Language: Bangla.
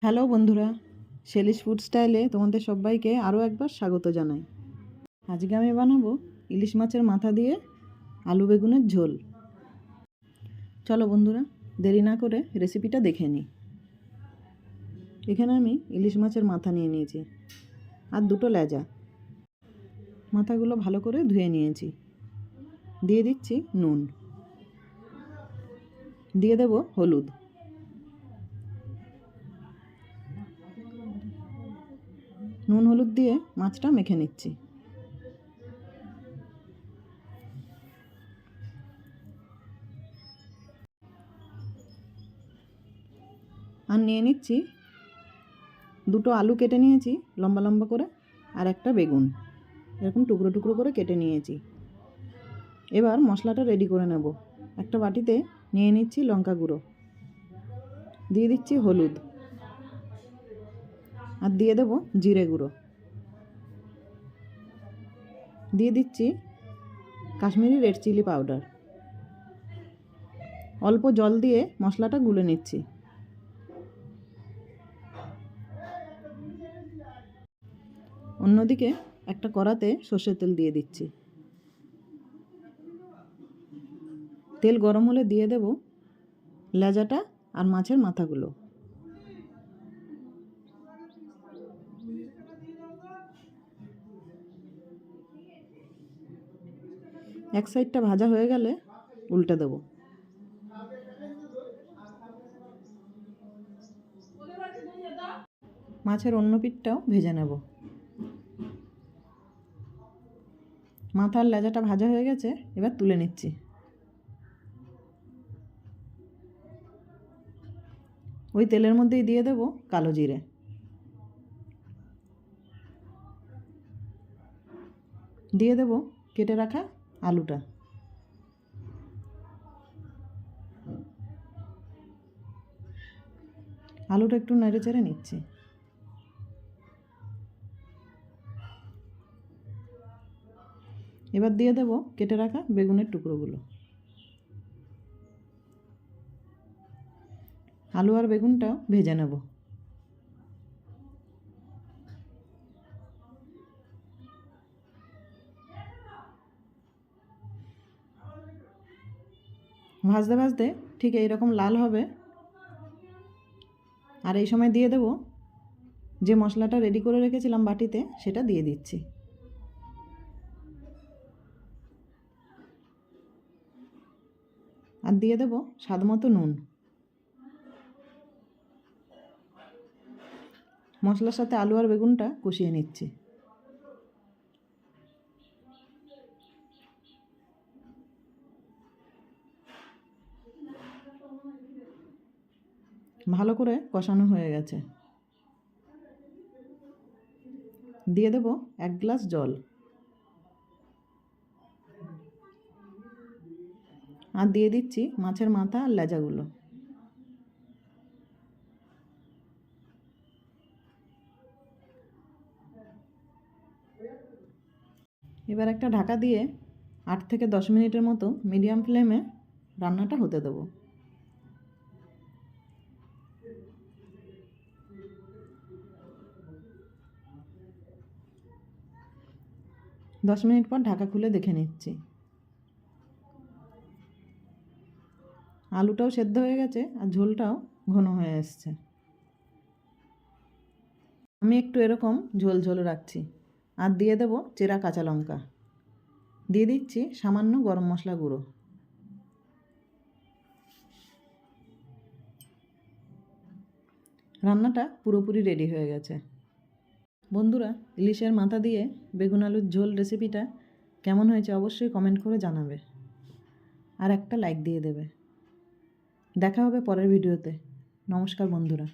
হ্যালো বন্ধুরা, শেলিস ফুড স্টাইলে তোমাদের সবাইকে আরও একবার স্বাগত জানাই। আজকে আমি বানাবো ইলিশ মাছের মাথা দিয়ে আলু বেগুনের ঝোল। চলো বন্ধুরা, দেরি না করে রেসিপিটা দেখে নিই। এখানে আমি ইলিশ মাছের মাথা নিয়ে নিয়েছি আর দুটো লেজা। মাথাগুলো ভালো করে ধুয়ে নিয়েছি। দিয়ে দিচ্ছি নুন, দিয়ে দেব হলুদ, নুন হলুদ দিয়ে মাছটা মেখে নিচ্ছি। আর নিয়ে নিচ্ছি দুটো আলু কেটে নিয়েছি লম্বা লম্বা করে, আর একটা বেগুন এরকম টুকরো টুকরো করে কেটে নিয়েছি। এবার মশলাটা রেডি করে নেব। একটা বাটিতে নিয়ে নিচ্ছি লঙ্কা গুঁড়ো, দিয়ে দিচ্ছি হলুদ, আর দিয়ে দেব জিরে গুঁড়ো, দিয়ে দিচ্ছি কাশ্মীরি রেড চিলি পাউডার। অল্প জল দিয়ে মশলাটা গুলে নিচ্ছি। অন্যদিকে একটা কড়াতে সর্ষের তেল দিয়ে দিচ্ছি। তেল গরম হলে দিয়ে দেব লেজাটা আর মাছের মাথাগুলো। এক সাইডটা ভাজা হয়ে গেলে উল্টে দেব। মাছের অন্য পিঠটাও ভেজে নেব। মাথার লেজাটা ভাজা হয়ে গেছে, এবার তুলে নিচ্ছি। ওই তেলের মধ্যেই দিয়ে দেব কালো জিরে, দিয়ে দেব কেটে রাখা আলুটা, আলুটা একটু নেড়ে চেড়ে নিচ্ছি। এবার দিয়ে দেব কেটে রাখা বেগুনের টুকরোগুলো। আলু আর বেগুনটাও ভেজে নেব। ভাজতে ভাজতে ঠিক এইরকম লাল হবে। আর এই সময় দিয়ে দেব যে মশলাটা রেডি করে রেখেছিলাম বাটিতে, সেটা দিয়ে দিচ্ছি। আর দিয়ে দেব স্বাদ মতো নুন। মশলার সাথে আলু আর বেগুনটা কষিয়ে নিচ্ছি। ভালো করে কষানো হয়ে গেছে। দিয়ে দেব 1 গ্লাস জল, আর দিয়ে দিচ্ছি মাছের মাথা আর লেজাগুলো। এবার একটা ঢাকা দিয়ে 8 থেকে 10 মিনিটের মতো মিডিয়াম ফ্লেমে রান্নাটা হতে দেবো। 10 মিনিট পর ঢাকা খুলে দেখে নিচ্ছি। আলুটাও সেদ্ধ হয়ে গেছে আর ঝোলটাও ঘন হয়ে এসছে। আমি একটু এরকম ঝোল ঝোল রাখছি। আর দিয়ে দেব চেরা কাঁচা লঙ্কা, দিয়ে দিচ্ছি সামান্য গরম মশলা গুঁড়ো। রান্নাটা পুরোপুরি রেডি হয়ে গেছে। বন্ধুরা, ইলিশের মাথা দিয়ে বেগুন আলুর ঝোল রেসিপিটা কেমন হয়েছে অবশ্যই কমেন্ট করে জানাবে, আর একটা লাইক দিয়ে দেবে। দেখা হবে পরের ভিডিওতে। নমস্কার বন্ধুরা।